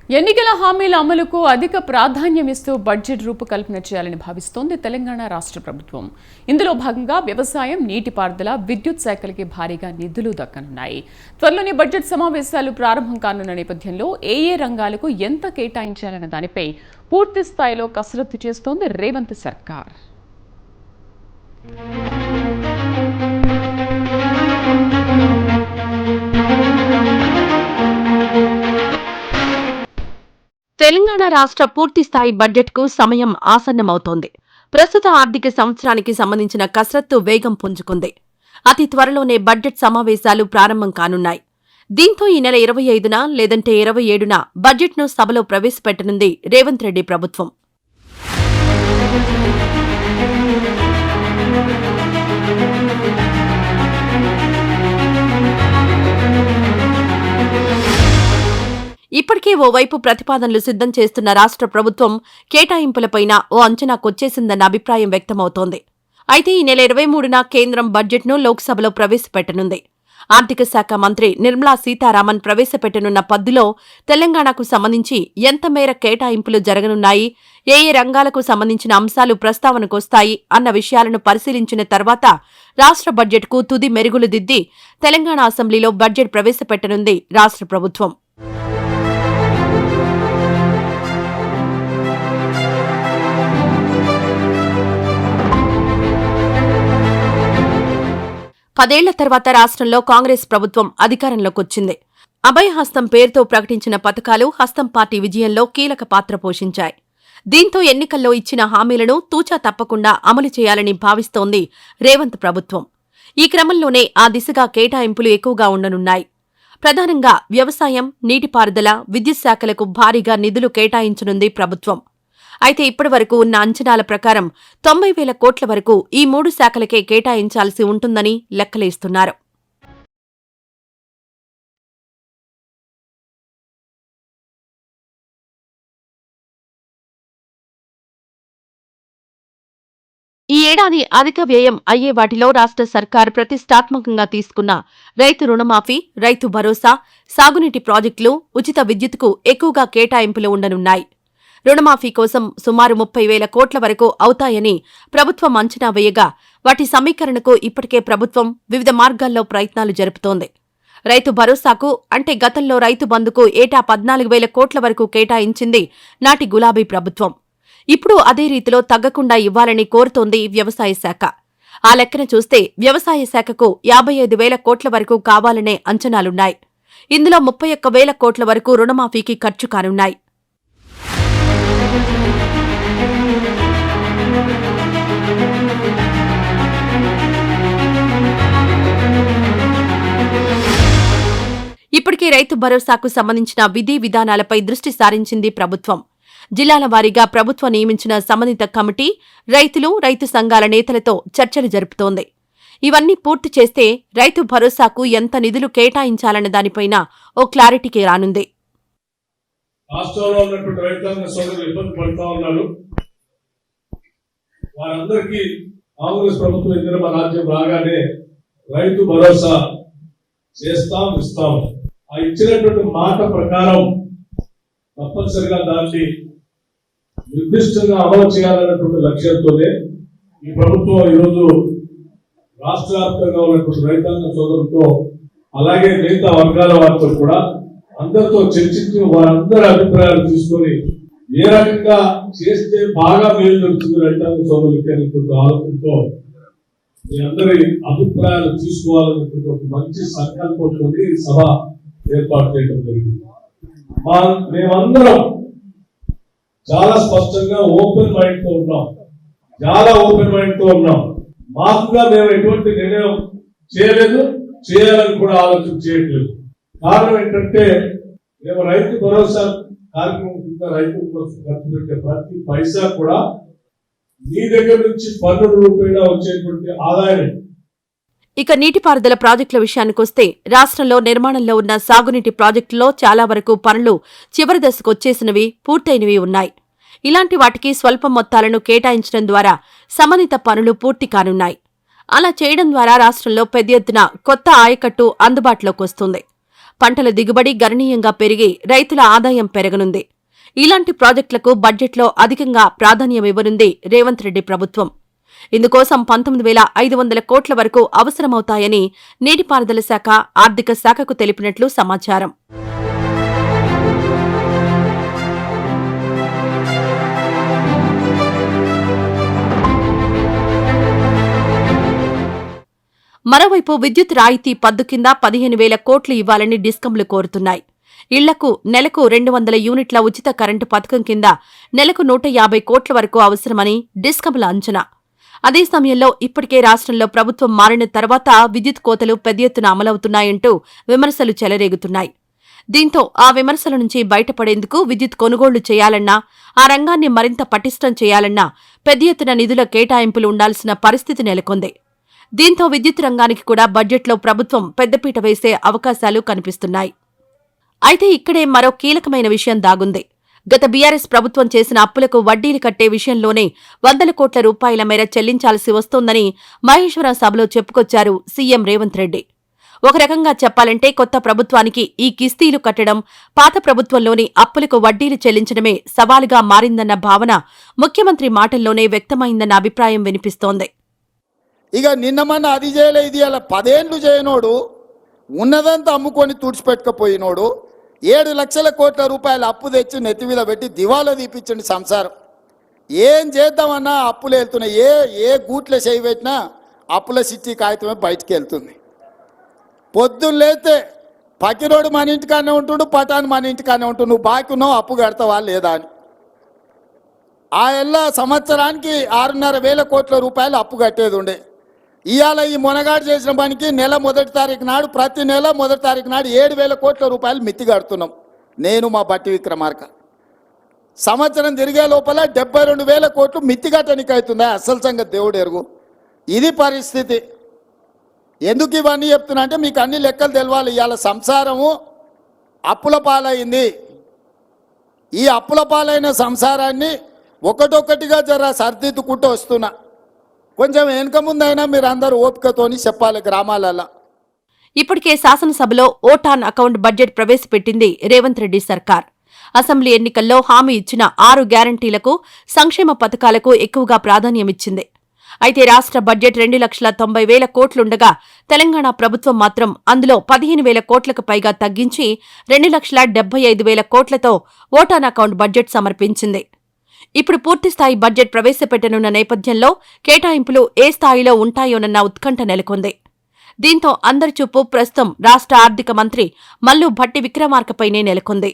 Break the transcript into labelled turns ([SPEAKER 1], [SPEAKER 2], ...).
[SPEAKER 1] ఎన్నికల హామీల అమలుకు అధిక ప్రాధాన్యమిస్తూ బడ్జెట్ రూపకల్పన చేయాలని భావిస్తోంది తెలంగాణ రాష్ట్ర ప్రభుత్వం. ఇందులో భాగంగా వ్యవసాయం, నీటిపారుదల, విద్యుత్ శాఖలకి భారీగా నిధులు దక్కనున్నాయి. త్వరలోనే బడ్జెట్ సమావేశాలు ప్రారంభం కానున్న నేపథ్యంలో ఏ రంగాలకు ఎంత కేటాయించాలన్న దానిపై పూర్తి స్థాయిలో కసరత్తు చేస్తోంది రేవంత్ సర్కార్.
[SPEAKER 2] తెలంగాణ రాష్ట్ర పూర్తిస్థాయి బడ్జెట్కు సమయం ఆసన్నమవుతోంది. ప్రస్తుత ఆర్థిక సంవత్సరానికి సంబంధించిన కసరత్తు వేగం పుంజుకుంది. అతి త్వరలోనే బడ్జెట్ సమావేశాలు ప్రారంభం కానున్నాయి. దీంతో ఈ నెల 25న లేదంటే 27న బడ్జెట్ను సభలో ప్రవేశపెట్టనుంది రేవంత్ రెడ్డి ప్రభుత్వం. ఇప్పటికే ఓవైపు ప్రతిపాదనలు సిద్ధం చేస్తున్న రాష్ట్ర ప్రభుత్వం కేటాయింపులపైన ఓ అంచనాకొచ్చేసిందన్న అభిప్రాయం వ్యక్తమవుతోంది. అయితే ఈ నెల 23న కేంద్రం బడ్జెట్ను లోక్సభలో ప్రవేశపెట్టనుంది. ఆర్థిక శాఖ మంత్రి నిర్మలా సీతారామన్ ప్రవేశపెట్టనున్న పద్దులో తెలంగాణకు సంబంధించి ఎంత మేర కేటాయింపులు జరగనున్నాయి, ఏ రంగాలకు సంబంధించిన అంశాలు ప్రస్తావనకొస్తాయి అన్న విషయాలను పరిశీలించిన తర్వాత రాష్ట్ర బడ్జెట్కు తుది మెరుగులు దిద్ది తెలంగాణ అసెంబ్లీలో బడ్జెట్ ప్రవేశపెట్టనుంది రాష్ట్ర ప్రభుత్వం. పదేళ్ల తర్వాత రాష్ట్రంలో కాంగ్రెస్ ప్రభుత్వం అధికారంలోకొచ్చింది. అభయహస్తం పేరుతో ప్రకటించిన పథకాలు హస్తం పార్టీ విజయంలో కీలక పాత్ర పోషించాయి. దీంతో ఎన్నికల్లో ఇచ్చిన హామీలను తూచా తప్పకుండా అమలు చేయాలని భావిస్తోంది రేవంత్ ప్రభుత్వం. ఈ క్రమంలోనే ఆ దిశగా కేటాయింపులు ఎక్కువగా ఉండనున్నాయి. ప్రధానంగా వ్యవసాయం, నీటిపారుదల, విద్యుత్ శాఖలకు భారీగా నిధులు కేటాయించనుంది ప్రభుత్వం. అయితే ఇప్పటి వరకు ఉన్న అంచనాల ప్రకారం 90,000 కోట్ల వరకు ఈ 3 శాఖలకే కేటాయించాల్సి ఉంటుందని లెక్కలేస్తున్నారు. ఈ ఏడాది అధిక వ్యయం అయ్యే వాటిలో రాష్ట్ర సర్కార్ ప్రతిష్టాత్మకంగా తీసుకున్న రైతు రుణమాఫీ, రైతు భరోసా, సాగునీటి ప్రాజెక్టులు, ఉచిత విద్యుత్కు ఎక్కువగా కేటాయింపులు ఉండనున్నాయి. రుణమాఫీ కోసం సుమారు 30,000 కోట్ల వరకు అవుతాయని ప్రభుత్వం అంచనా వేయగా వాటి సమీకరణకు ఇప్పటికే ప్రభుత్వం వివిధ మార్గాల్లో ప్రయత్నాలు జరుపుతోంది. రైతు భరోసాకు అంటే గతంలో రైతు బంధుకు ఏటా 14,000 కోట్ల వరకు కేటాయించింది నాటి గులాబీ ప్రభుత్వం. ఇప్పుడు అదే రీతిలో తగ్గకుండా ఇవ్వాలని కోరుతోంది వ్యవసాయ శాఖ. ఆ లెక్కన చూస్తే వ్యవసాయ శాఖకు 55,000 కోట్ల వరకు కావాలనే అంచనాలున్నాయి. ఇందులో 31,000 కోట్ల వరకు రుణమాఫీకి ఖర్చు కానున్నాయి. ఇప్పటికే రైతు భరోసాకు సంబంధించిన విధి విధానాలపై దృష్టి సారించింది ప్రభుత్వం. జిల్లాల వారీగా ప్రభుత్వం నియమించిన సంబంధిత కమిటీ రైతులు, రైతు సంఘాల నేతలతో చర్చలు జరుపుతోంది. ఇవన్నీ పూర్తి చేస్తే రైతు భరోసాకు ఎంత నిధులు కేటాయించాలన్న దానిపైన ఓ క్లారిటీకి రానుంది.
[SPEAKER 3] రాష్ట్రంలో ఉన్నటువంటి రైతాంగ సోదరులు ఇబ్బంది పడుతూ ఉన్నారు. వారందరికీ కాంగ్రెస్ ప్రభుత్వం ఇందిరమ్మ రాజ్యం రాగానే రైతు భరోసా చేస్తాం, ఇస్తాం. ఆ ఇచ్చినటువంటి మాట ప్రకారం తప్పనిసరిగా దాన్ని నిర్దిష్టంగా అమలు చేయాలన్నటువంటి లక్ష్యంతోనే ఈ ప్రభుత్వం ఈరోజు రాష్ట్ర వ్యాప్తంగా ఉన్నటువంటి రైతాంగ సోదరులతో అలాగే మిగతా వర్గాల వారితో కూడా అందరితో చర్చించి వారందరి అభిప్రాయాలు తీసుకొని ఏ రకంగా చేస్తే బాగా మేలు జరుగుతుంది రైతాంగ సోదరులకి అనేటువంటి ఆలోచనతో మీ అందరి అభిప్రాయాలు తీసుకోవాలనేటువంటి ఒక మంచి సంకల్పంతో సభ ఏర్పాటు చేయడం జరిగింది. మేమందరం చాలా స్పష్టంగా ఓపెన్ మైండ్ తో ఉన్నాం, చాలా ఓపెన్ మైండ్ తో ఉన్నాం. మాకుగా మేము ఎటువంటి నిర్ణయం చేయలేదు, చేయాలని కూడా ఆలోచన చేయట్లేదు. కారణం ఏంటంటే మేము రైతు భరోసా కార్యక్రమం కింద రైతుల కోసం ఖర్చు పెట్టే ప్రతి పైసా కూడా మీ దగ్గర నుంచి పన్నుల రూపేణా వచ్చేటువంటి ఆదాయం.
[SPEAKER 2] ఇక నీటిపారుదల ప్రాజెక్టుల విషయానికొస్తే రాష్ట్రంలో నిర్మాణంలో ఉన్న సాగునీటి ప్రాజెక్టుల్లో చాలా వరకు పనులు చివరి దశకొచ్చేసినవి, పూర్తయినవి ఉన్నాయి. ఇలాంటి వాటికి స్వల్ప మొత్తాలను కేటాయించడం ద్వారా సంబంధిత పనులు పూర్తి కానున్నాయి. అలా చేయడం ద్వారా రాష్ట్రంలో పెద్ద ఎత్తున కొత్త ఆయకట్టు అందుబాటులోకి వస్తుంది. పంటల దిగుబడి గణనీయంగా పెరిగి రైతుల ఆదాయం పెరగనుంది. ఇలాంటి ప్రాజెక్టులకు బడ్జెట్లో అధికంగా ప్రాధాన్యమివ్వనుంది రేవంత్ రెడ్డి ప్రభుత్వం. ఇందుకోసం 19,500 కోట్ల వరకు అవసరమవుతాయని నీటిపారుదల శాఖ, ఆర్థిక శాఖకు తెలిపినట్లు సమాచారం. మరోవైపు విద్యుత్ రాయితీ పద్దు కింద 15,000 కోట్లు ఇవ్వాలని డిస్కంలు కోరుతున్నాయి. ఇళ్లకు నెలకు 200 యూనిట్ల ఉచిత కరెంటు పథకం కింద నెలకు 150 కోట్ల వరకు అవసరమని డిస్కంల అంచనా. అదే సమయంలో ఇప్పటికే రాష్ట్రంలో ప్రభుత్వం మారిన తర్వాత విద్యుత్ కోతలు పెద్ద ఎత్తున అమలవుతున్నాయంటూ విమర్శలు చెలరేగుతున్నాయి. దీంతో ఆ విమర్శల నుంచి బయటపడేందుకు విద్యుత్ కొనుగోళ్లు చేయాలన్నా, ఆ రంగాన్ని మరింత పటిష్టం చేయాలన్నా పెద్ద ఎత్తున నిధుల కేటాయింపులు ఉండాల్సిన పరిస్థితి నెలకొంది. దీంతో విద్యుత్ రంగానికి కూడా బడ్జెట్లో ప్రభుత్వం పెద్దపీట వేసే అవకాశాలు కనిపిస్తున్నాయి. అయితే ఇక్కడే మరో కీలకమైన విషయం దాగుంది. గత బీఆర్ఎస్ ప్రభుత్వం చేసిన అప్పులకు వడ్డీలు కట్టే విషయంలోనే 100 కోట్ల రూపాయల మేర చెల్లించాల్సి వస్తోందని మహేశ్వరం సభలో చెప్పుకొచ్చారు సీఎం రేవంత్ రెడ్డి. ఒక రకంగా చెప్పాలంటే కొత్త ప్రభుత్వానికి ఈ కిస్తీలు కట్టడం, పాత ప్రభుత్వంలోని అప్పులకు వడ్డీలు చెల్లించడమే సవాలుగా మారిందన్న భావన ముఖ్యమంత్రి మాటల్లోనే వ్యక్తమైందన్న అభిప్రాయం వినిపిస్తోంది.
[SPEAKER 4] ఇక నిన్నమన్న అది చేయలే, ఇది అలా 10 ఏళ్ళు చేయనోడు, ఉన్నదంతా అమ్ముకొని తుడిచిపెట్టుకపోయినోడు 7 లక్షల కోట్ల రూపాయల అప్పు తెచ్చి నెత్తిమీద పెట్టి దివాలా తీపించండి సంసారం. ఏం చేద్దామన్నా అప్పులు వెళ్తున్నాయి. ఏ గూట్లో చేయి పెట్టినా అప్పుల సిట్టి కాగితమే బయటికి వెళ్తుంది. పొద్దున్న లేస్తే పకిరోడు మన ఇంటికానే ఉంటుండు, పటాన్ మన ఇంటికానే ఉంటుండు. నువ్వు బాకీ ఉన్నావు, అప్పు కడతావా లేదా అని. ఆ ఎల్లా సంవత్సరానికి 6,500 కోట్ల రూపాయలు అప్పు కట్టేది ఉండే. ఇవాళ ఈ మొనగాడు చేసిన పనికి నెల 1వ తారీఖు నాడు, ప్రతి నెల 1వ తారీఖు నాడు 7,000 కోట్ల రూపాయలు మిత్తి కడుతున్నాం నేను, మా బట్టి విక్రమార్క. సంవత్సరం తిరిగే లోపల 72,000 కోట్లు మిత్తి కట్టడానికి అవుతుందా? అసలు సంగతి దేవుడు ఎరుగు. ఇది పరిస్థితి. ఎందుకు ఇవన్నీ చెప్తున్నా అంటే మీకు అన్ని లెక్కలు తెలవాలి. ఇవాళ సంసారము అప్పుల పాలైంది. ఈ అప్పుల పాలైన సంసారాన్ని ఒకటొక్కటిగా జర సర్దిద్దుకుంటూ వస్తున్నా. కొంచెం వెనుక ముందైనా మీరు అందరూ ఓపికతోని చెప్పాలి గ్రామాలలో.
[SPEAKER 2] ఇప్పటికే శాసనసభలో ఓట్ ఆన్ అకౌంట్ బడ్జెట్ ప్రవేశపెట్టింది రేవంత్ రెడ్డి సర్కార్. అసెంబ్లీ ఎన్నికల్లో హామీ ఇచ్చిన 6 గ్యారంటీలకు, సంక్షేమ పథకాలకు ఎక్కువగా ప్రాధాన్యమిచ్చింది. అయితే రాష్ట్ర బడ్జెట్ 2,90,000 కోట్లుండగా తెలంగాణ ప్రభుత్వం మాత్రం అందులో 15,000 కోట్లకు పైగా తగ్గించి 2,75,000 కోట్లతో ఓట్ ఆన్ అకౌంట్ బడ్జెట్ సమర్పించింది. ఇప్పుడు పూర్తిస్థాయి బడ్జెట్ ప్రవేశపెట్టనున్న నేపథ్యంలో కేటాయింపులు ఏ స్థాయిలో ఉంటాయోనన్న ఉత్కంఠ నెలకొంది. దీంతో అందరి చూపు ప్రస్తుతం రాష్ట్ర ఆర్థిక మంత్రి మల్లు భట్టి విక్రమార్కపైనే నెలకొంది.